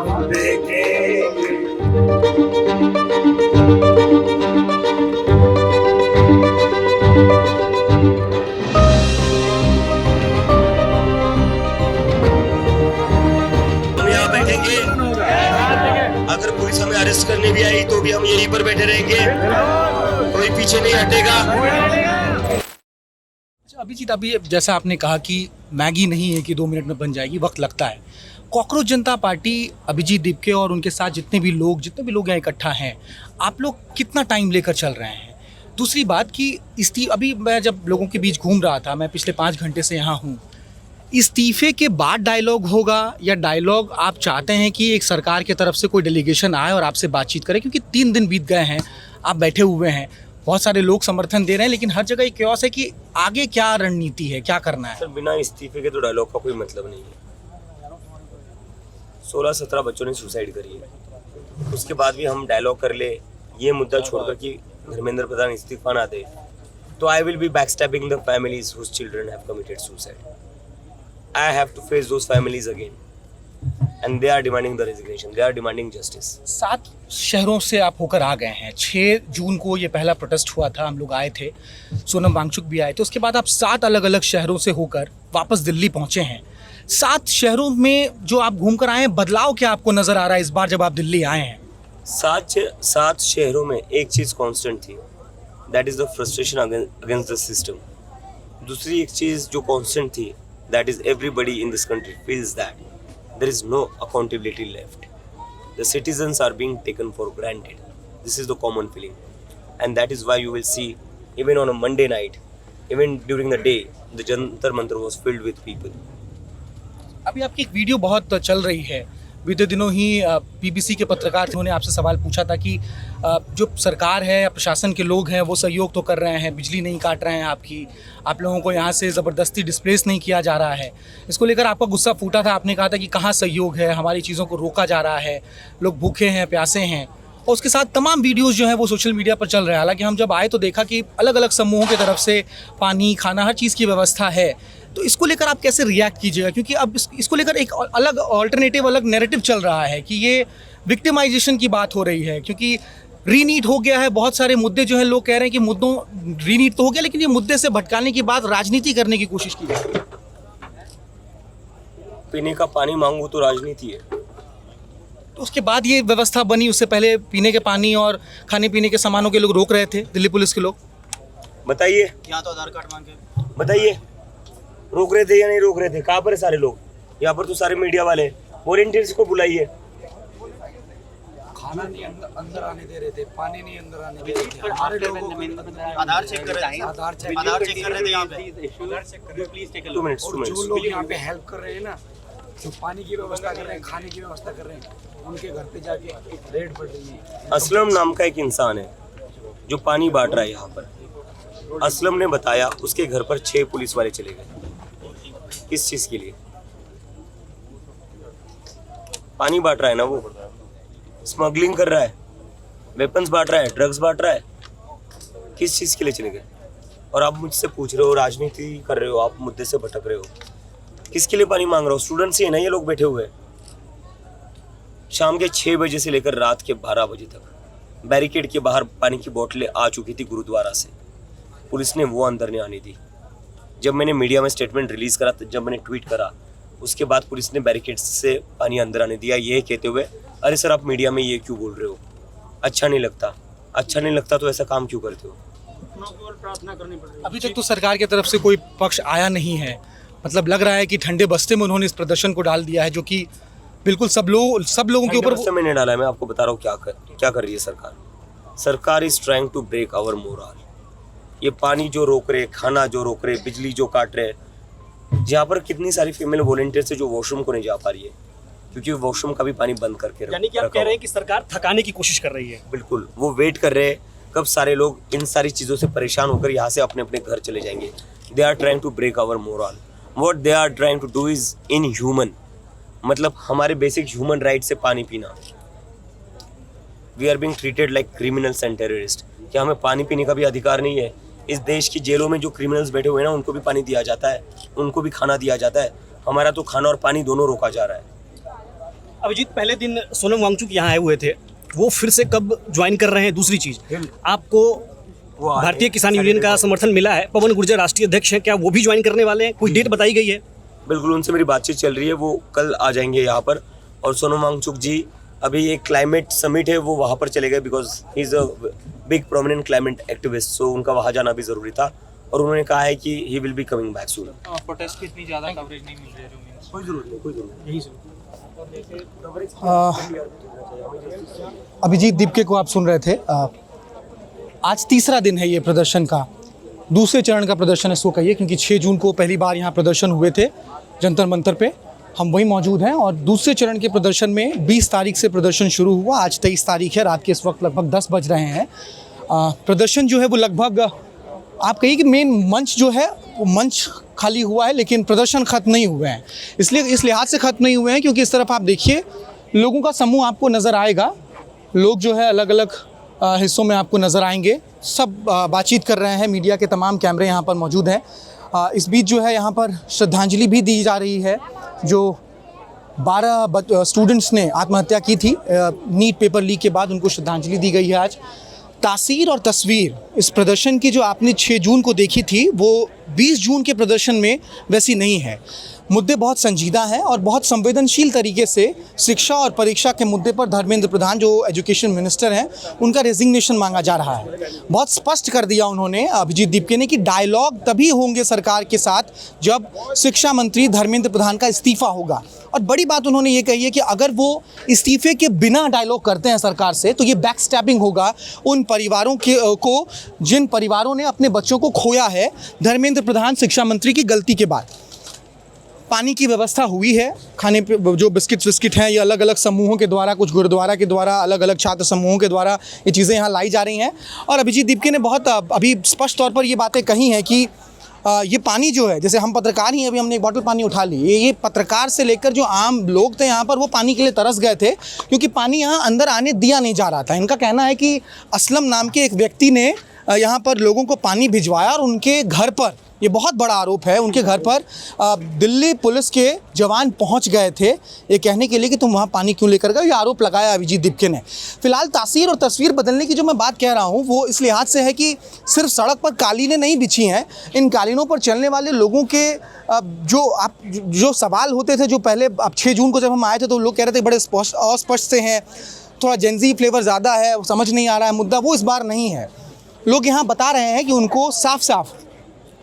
अगर पुलिस हमें अरेस्ट करने भी आई तो भी हम यहीं पर बैठे रहेंगे, कोई पीछे नहीं हटेगा। अभिजीत, अभी जैसा आपने कहा कि मैगी नहीं है कि 2 मिनट में बन जाएगी, वक्त लगता है। कॉकरोच जनता पार्टी, अभिजीत दीपके और उनके साथ जितने भी लोग यहाँ इकट्ठा हैं, आप लोग कितना टाइम लेकर चल रहे हैं? दूसरी बात कि अभी मैं जब लोगों के बीच घूम रहा था, मैं पिछले 5 घंटे से यहाँ हूँ, इस्तीफे के बाद डायलॉग होगा या डायलॉग आप चाहते हैं कि एक सरकार की तरफ से कोई डेलीगेशन आए और आपसे बातचीत करे? क्योंकि 3 दिन बीत गए हैं, आप बैठे हुए हैं, बहुत सारे लोग समर्थन दे रहे हैं, लेकिन हर जगह एक क्योस है कि आगे क्या रणनीति है, क्या करना है? सर, बिना इस्तीफे के तो डायलॉग का कोई मतलब नहीं है। 16-17 बच्चों ने सुसाइड करी है, उसके बाद भी हम डायलॉग कर ले, ये मुद्दा छोड़कर कि धर्मेंद्र प्रधान इस्तीफा ना दे, तो I will be backstabbing the families whose children have committed suicide. I have to face those families again, and they are demanding the resignation. They are demanding justice. 7 शहरों से आप होकर आ गए हैं। 6 जून को ये पहला प्रोटेस्ट हुआ था, हम लोग आए थे, सोनम वांगचुक भी आए थे। उसके बाद आप 7 अलग अलग शहरों से होकर वापस दिल्ली पहुंचे हैं। 7 शहरों में जो आप घूम कर आए हैं, बदलाव क्या आपको नजर आ रहा है इस बार जब आप दिल्ली आए हैं? 7 शहरों में एक चीज कांस्टेंट थी, that is the frustration against the system. दूसरी एक चीज जो कांस्टेंट थी, that is everybody in this country feels that there is no accountability left. The citizens are being taken for granted. This is the common feeling, and that is why you will see even on a Monday night, even during the day, the Jantar Mantar was filled with people. अभी आपकी एक video बहुत चल रही है, बीते दिनों ही BBC के पत्रकार उन्होंने आपसे सवाल पूछा था कि जो सरकार है या प्रशासन के लोग हैं वो सहयोग तो कर रहे हैं, बिजली नहीं काट रहे हैं आपकी, आप लोगों को यहाँ से ज़बरदस्ती डिस्प्लेस नहीं किया जा रहा है। इसको लेकर आपका गुस्सा फूटा था, आपने कहा था कि कहाँ सहयोग है, हमारी चीज़ों को रोका जा रहा है, लोग भूखे हैं, प्यासे हैं। और उसके साथ तमाम वीडियोज़ जो हैं वो सोशल मीडिया पर चल रहे हैं। हालांकि हम जब आए तो देखा कि अलग अलग समूहों की तरफ से पानी, खाना, हर चीज़ की व्यवस्था है। तो इसको लेकर आप कैसे रिएक्ट कीजिएगा? क्योंकि अब इसको लेकर एक अलग ऑल्टरनेटिव, अलग नैरेटिव चल रहा है कि ये विक्टिमाइजेशन की बात हो रही है, क्योंकि रीनीट हो गया है। बहुत सारे मुद्दे जो हैं, लोग कह रहे हैं कि मुद्दों रीनीट तो हो गया, लेकिन ये मुद्दे से भटकाने की बात, राजनीति करने की कोशिश की जा रही है। पीने का पानी मांगो तो राजनीति है। तो उसके बाद ये व्यवस्था बनी, उससे पहले पीने के पानी और खाने पीने के सामानों के लोग रोक रहे थे, दिल्ली पुलिस के लोग। बताइए, यहाँ तो आधार कार्ड मांग के बताइए, रोक रहे थे या नहीं रोक रहे थे? कहाँ पर है सारे लोग? यहाँ पर तो सारे मीडिया वाले, वॉलंटियर्स को बुलाइए। खाना नहीं अंदर आने दे रहे थे, पानी नहीं अंदर आने दे रहे थे, हमारे लोगों को आधार चेक कर रहे थे, आधार चेक कर रहे थे यहाँ पे। 2 मिनट्स। जो लोग यहाँ पे हेल्प कर रहे हैं ना, जो पानी की व्यवस्था कर रहे हैं, खाने की व्यवस्था कर रहे हैं, उनके घर पे जाके रेड पड़ रही है। असलम नाम का एक इंसान है जो पानी बांट रहा है यहाँ पर। असलम ने बताया उसके घर पर 6 पुलिस वाले चले गए। किस चीज के लिए? पानी बांट रहा है ना, वो स्मगलिंग कर रहा है, वेपन्स बांट रहा है, ड्रग्स बांट रहा है। किस चीज के लिए चले गए? और आप मुझसे पूछ रहे हो, राजनीति कर रहे हो, आप मुद्दे से भटक रहे हो। किसके लिए पानी मांग रहे हो? स्टूडेंट्स ही है ना ये लोग बैठे हुए। शाम के 6 बजे से लेकर रात के 12 बजे तक बैरिकेड के बाहर पानी की बोतलें आ चुकी थी गुरुद्वारा से। पुलिस ने वो अंदर नहीं आने दी। जब मैंने मीडिया में स्टेटमेंट रिलीज करा, जब मैंने ट्वीट करा, उसके बाद पुलिस ने बैरिकेड से पानी अंदर आने दिया, ये कहते हुए अरे सर आप मीडिया में ये क्यों बोल रहे हो, अच्छा नहीं लगता। अच्छा नहीं लगता तो ऐसा काम क्यों करते हो? प्रार्थना करनी पड़ रही है। अभी तक तो सरकार की तरफ से कोई पक्ष आया नहीं है, मतलब लग रहा है कि ठंडे बस्ते में उन्होंने इस प्रदर्शन को डाल दिया है, जो कि बिल्कुल सब लोगों के ऊपर। मैंने डाला है, मैं आपको बता रहा हूँ क्या कर रही है सरकार। सरकार is trying to break our morale. ये पानी जो रोक रहे, खाना जो रोक रहे, बिजली जो काट रहे, जहाँ पर कितनी सारी फीमेल वॉलंटियर से जो वॉशरूम को नहीं जा पा रही है, क्योंकि वॉशरूम का भी पानी बंद करके यानी कि आप कह रहे हैं कि सरकार थकाने की कोशिश कर रही है। बिल्कुल, वो वेट कर रहे हैं कब सारे लोग इन सारी चीज़ों से परेशान होकर यहाँ से अपने अपने घर चले जाएंगे। They are trying to break our morale. What they are trying to do is inhuman, मतलब हमारे बेसिक ह्यूमन राइट से पानी पीना। We are being treated like criminals and terrorist. क्या हमें पानी पीने का भी अधिकार नहीं है? इस देश की जेलों में जो क्रिमिनल्स बैठे हुए हैं ना, उनको भी पानी दिया जाता है, उनको भी खाना दिया जाता है। हमारा तो खाना और पानी दोनों रोका जा रहा है। अभिजीत, पहले दिन सोनम वांगचुक यहाँ आए हुए थे, वो फिर से कब ज्वाइन कर रहे हैं? दूसरी चीज, आपको भारतीय किसान यूनियन का समर्थन मिला है, पवन गुर्जर राष्ट्रीय अध्यक्ष हैं, क्या वो भी ज्वाइन करने वाले हैं? कुछ डेट बताई गई है? बिल्कुल, उनसे मेरी बातचीत चल रही है, वो कल आ जाएंगे यहाँ पर। और सोनम वांगचुक जी अभी एक क्लाइमेट समिट है, वो वहाँ पर चले गए because he is a big prominent climate activist, so उनका वहाँ जाना भी ज़रूरी था। और उन्होंने कहा है कि he will be coming back soon. Protest की इतनी ज़्यादा कवरेज नहीं मिल रही है, जो मीन्स कोई ज़रूरत नहीं, कोई ज़रूरत नहीं। अभिजीत दीपके को आप सुन रहे थे। आज तीसरा दिन है ये प्रदर्शन का, दूसरे चरण का प्रदर्शन इसको कहिए, क्योंकि 6 जून को पहली बार यहाँ प्रदर्शन हुए थे जंतर मंतर पे, हम वहीं मौजूद हैं। और दूसरे चरण के प्रदर्शन में 20 तारीख से प्रदर्शन शुरू हुआ, आज 23 तारीख है, रात के इस वक्त लगभग 10 बज रहे हैं। प्रदर्शन जो है वो लगभग आप कहिए कि मेन मंच जो है वो मंच खाली हुआ है, लेकिन प्रदर्शन ख़त्म नहीं हुए हैं। इसलिए इस लिहाज से ख़त्म नहीं हुए हैं क्योंकि इस तरफ आप देखिए लोगों का समूह आपको नज़र आएगा, लोग जो है अलग अलग हिस्सों में आपको नज़र आएंगे, सब बातचीत कर रहे हैं, मीडिया के तमाम कैमरे यहाँ पर मौजूद हैं। इस बीच जो है यहाँ पर श्रद्धांजलि भी दी जा रही है, जो 12 स्टूडेंट्स ने आत्महत्या की थी नीट पेपर लीक के बाद, उनको श्रद्धांजलि दी गई है आज। तासीर और तस्वीर इस प्रदर्शन की जो आपने 6 जून को देखी थी, वो 20 जून के प्रदर्शन में वैसी नहीं है। मुद्दे बहुत संजीदा हैं और बहुत संवेदनशील तरीके से शिक्षा और परीक्षा के मुद्दे पर धर्मेंद्र प्रधान जो एजुकेशन मिनिस्टर हैं, उनका रेजिग्नेशन मांगा जा रहा है। बहुत स्पष्ट कर दिया उन्होंने, अभिजीत दीपके ने, कि डायलॉग तभी होंगे सरकार के साथ जब शिक्षा मंत्री धर्मेंद्र प्रधान का इस्तीफा होगा। और बड़ी बात उन्होंने ये कही है कि अगर वो इस्तीफे के बिना डायलॉग करते हैं सरकार से, तो ये बैकस्टैपिंग होगा उन परिवारों को जिन परिवारों ने अपने बच्चों को खोया है धर्मेंद्र प्रधान शिक्षा मंत्री की गलती के बाद। पानी की व्यवस्था हुई है, खाने पे जो बिस्किट हैं ये अलग अलग समूहों के द्वारा, कुछ गुरुद्वारा के द्वारा, अलग अलग छात्र समूहों के द्वारा ये चीज़ें यहाँ लाई जा रही हैं। और अभिजीत दीपके ने बहुत अभी स्पष्ट तौर पर ये बातें कही हैं कि ये पानी जो है, जैसे हम पत्रकार ही हैं, अभी हमने एक बॉटल पानी उठा ली, ये पत्रकार से लेकर जो आम लोग थे यहाँ पर, वो पानी के लिए तरस गए थे क्योंकि पानी यहाँ अंदर आने दिया नहीं जा रहा था। इनका कहना है कि असलम नाम के एक व्यक्ति ने यहाँ पर लोगों को पानी भिजवाया और उनके घर पर, ये बहुत बड़ा आरोप है, उनके घर पर दिल्ली पुलिस के जवान पहुंच गए थे ये कहने के लिए कि तुम वहाँ पानी क्यों लेकर गए। ये आरोप लगाया अभिजीत दीपके ने। फिलहाल तासीर और तस्वीर बदलने की जो मैं बात कह रहा हूँ वो इस लिहाज से है कि सिर्फ सड़क पर कालीनें नहीं बिछी हैं, इन कालीनों पर चलने वाले लोगों के जो सवाल होते थे, जो पहले अब 6 जून को जब हम आए थे तो लोग कह रहे थे बड़े अस्पष्ट से हैं, थोड़ा जेंजी फ्लेवर ज़्यादा है, समझ नहीं आ रहा है मुद्दा, वो इस बार नहीं है। लोग यहाँ बता रहे हैं कि उनको साफ साफ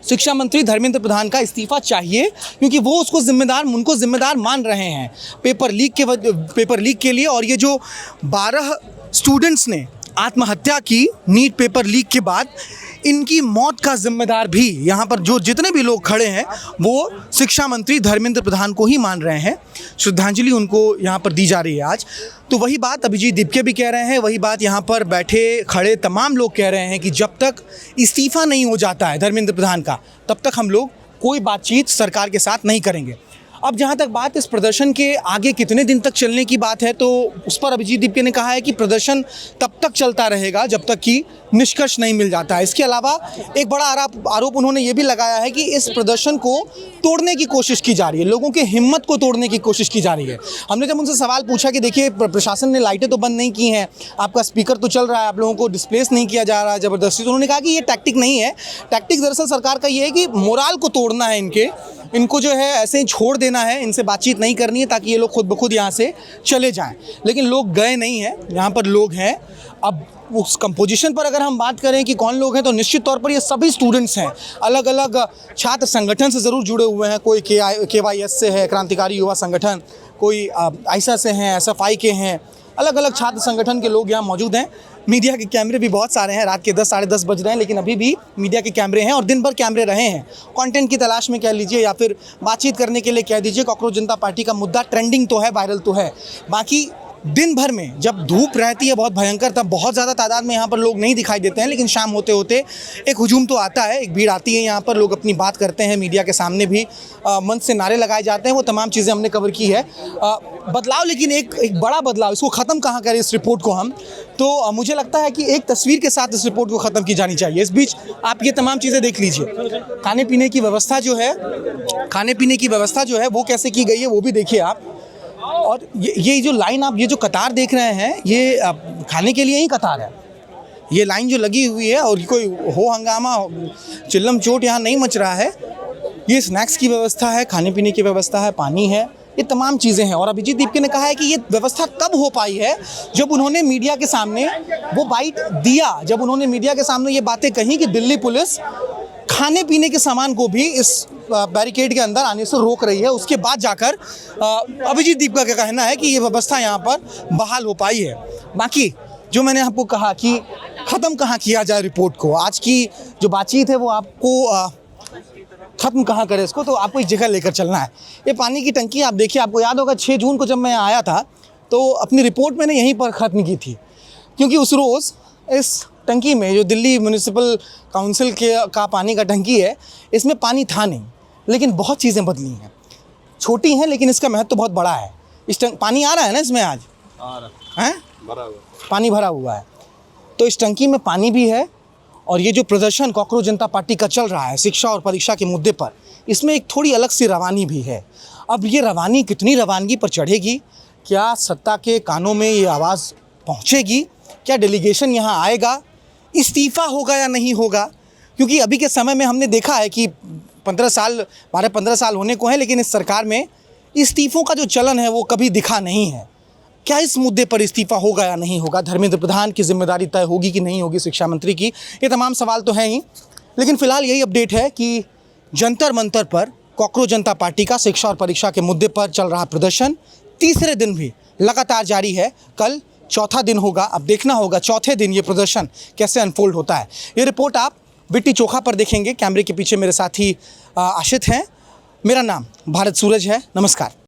शिक्षा मंत्री धर्मेंद्र प्रधान का इस्तीफा चाहिए, क्योंकि वो उनको जिम्मेदार मान रहे हैं पेपर लीक के लिए। और ये जो 12 स्टूडेंट्स ने आत्महत्या की नीट पेपर लीक के बाद, इनकी मौत का जिम्मेदार भी यहाँ पर जो जितने भी लोग खड़े हैं वो शिक्षा मंत्री धर्मेंद्र प्रधान को ही मान रहे हैं। श्रद्धांजलि उनको यहाँ पर दी जा रही है आज। तो वही बात अभिजीत दीपके भी कह रहे हैं, वही बात यहाँ पर बैठे खड़े तमाम लोग कह रहे हैं कि जब तक इस्तीफा नहीं हो जाता है धर्मेंद्र प्रधान का, तब तक हम लोग कोई बातचीत सरकार के साथ नहीं करेंगे। अब जहाँ तक बात इस प्रदर्शन के आगे कितने दिन तक चलने की बात है, तो उस पर अभिजीत दीपके ने कहा है कि प्रदर्शन तब तक चलता रहेगा जब तक कि निष्कर्ष नहीं मिल जाता है। इसके अलावा एक बड़ा आरोप उन्होंने ये भी लगाया है कि इस प्रदर्शन को तोड़ने की कोशिश की जा रही है, लोगों की हिम्मत को तोड़ने की कोशिश की जा रही है। हमने जब उनसे सवाल पूछा कि देखिए प्रशासन ने लाइटें तो बंद नहीं की हैं, आपका स्पीकर तो चल रहा है, आप लोगों को डिस्प्लेस नहीं किया जा रहा है ज़बरदस्ती, तो उन्होंने कहा कि ये टैक्टिक नहीं है। टैक्टिक दरअसल सरकार का ये है कि मोराल को तोड़ना है, इनको जो है ऐसे ही छोड़ देना है, इनसे बातचीत नहीं करनी है ताकि ये लोग खुद ब खुद यहाँ से चले जाएं। लेकिन लोग गए नहीं हैं, यहाँ पर लोग हैं। अब उस कंपोजिशन पर अगर हम बात करें कि कौन लोग हैं, तो निश्चित तौर पर ये सभी स्टूडेंट्स हैं, अलग अलग छात्र संगठन से ज़रूर जुड़े हुए हैं। कोई KYS से है, क्रांतिकारी युवा संगठन, कोई आइसा से हैं, SFI के हैं, अलग अलग छात्र संगठन के लोग यहाँ मौजूद हैं। मीडिया के कैमरे भी बहुत सारे हैं, रात के 10 साढ़े 10 बज रहे हैं, लेकिन अभी भी मीडिया के कैमरे हैं और दिन भर कैमरे रहे हैं। कंटेंट की तलाश में कह लीजिए या फिर बातचीत करने के लिए कह दीजिए, कॉकरोच जनता पार्टी का मुद्दा ट्रेंडिंग तो है, वायरल तो है। बाकी दिन भर में जब धूप रहती है बहुत भयंकर, तब बहुत ज़्यादा तादाद में यहाँ पर लोग नहीं दिखाई देते हैं, लेकिन शाम होते होते एक हुजूम तो आता है, एक भीड़ आती है यहाँ पर, लोग अपनी बात करते हैं, मीडिया के सामने भी मंच से नारे लगाए जाते हैं। वो तमाम चीज़ें हमने कवर की है। बदलाव, लेकिन एक बड़ा बदलाव, इसको ख़त्म कहाँ करें इस रिपोर्ट को हम, तो मुझे लगता है कि एक तस्वीर के साथ इस रिपोर्ट को ख़त्म की जानी चाहिए। इस बीच आप ये तमाम चीज़ें देख लीजिए, खाने पीने की व्यवस्था जो है वो कैसे की गई है वो भी देखिए आप। और ये जो लाइन आप ये जो कतार देख रहे हैं ये खाने के लिए ही कतार है। ये लाइन जो लगी हुई है और कोई हो हंगामा चिल्लम चोट यहाँ नहीं मच रहा है। ये स्नैक्स की व्यवस्था है, खाने पीने की व्यवस्था है, पानी है, ये तमाम चीज़ें हैं। और अभिजीत दीपके ने कहा है कि ये व्यवस्था कब हो पाई है, जब उन्होंने मीडिया के सामने वो बाइट दिया, जब उन्होंने मीडिया के सामने ये बातें कही कि दिल्ली पुलिस खाने पीने के सामान को भी इस बैरिकेड के अंदर आने से रोक रही है। उसके बाद जाकर अभिजीत दीपका का कहना है कि ये व्यवस्था यहाँ पर बहाल हो पाई है। बाकी जो मैंने आपको कहा कि ख़त्म कहाँ किया जाए रिपोर्ट को, आज की जो बातचीत है वो आपको ख़त्म कहाँ करें इसको, तो आपको एक जगह लेकर चलना है। ये पानी की टंकी आप देखिए, आपको याद होगा 6 जून को जब मैं आया था तो अपनी रिपोर्ट मैंने यहीं पर ख़त्म की थी, क्योंकि उस रोज़ इस टंकी में जो दिल्ली म्यूनिसिपल काउंसिल का पानी का टंकी है, इसमें पानी था नहीं, लेकिन बहुत चीज़ें बदली हैं। छोटी हैं लेकिन इसका महत्व तो बहुत बड़ा है। पानी आ रहा है ना इसमें, आज आ रहा है, पानी भरा हुआ है। तो इस टंकी में पानी भी है और ये जो प्रदर्शन कांग्रेस जनता पार्टी का चल रहा है शिक्षा और परीक्षा के मुद्दे पर, इसमें एक थोड़ी अलग सी रवानी भी है। अब ये रवानी कितनी रवानगी पर चढ़ेगी, क्या सत्ता के कानों में ये आवाज़ पहुंचेगी, क्या डेलीगेशन यहाँ आएगा, इस्तीफ़ा होगा या नहीं होगा? क्योंकि अभी के समय में हमने देखा है कि 15 साल होने को है, लेकिन इस सरकार में इस्तीफ़ों का जो चलन है वो कभी दिखा नहीं है। क्या इस मुद्दे पर इस्तीफ़ा होगा या नहीं होगा? धर्मेंद्र प्रधान की जिम्मेदारी तय होगी कि नहीं होगी शिक्षा मंत्री की? ये तमाम सवाल तो हैं ही, लेकिन फ़िलहाल यही अपडेट है कि जंतर मंतर पर कांग्रेस जनता पार्टी का शिक्षा और परीक्षा के मुद्दे पर चल रहा प्रदर्शन तीसरे दिन भी लगातार जारी है। कल चौथा दिन होगा, अब देखना होगा चौथे दिन ये प्रदर्शन कैसे अनफोल्ड होता है। ये रिपोर्ट आप बिट्टी चोखा पर देखेंगे। कैमरे के पीछे मेरे साथी आशित हैं। मेरा नाम भारत सूरज है। नमस्कार।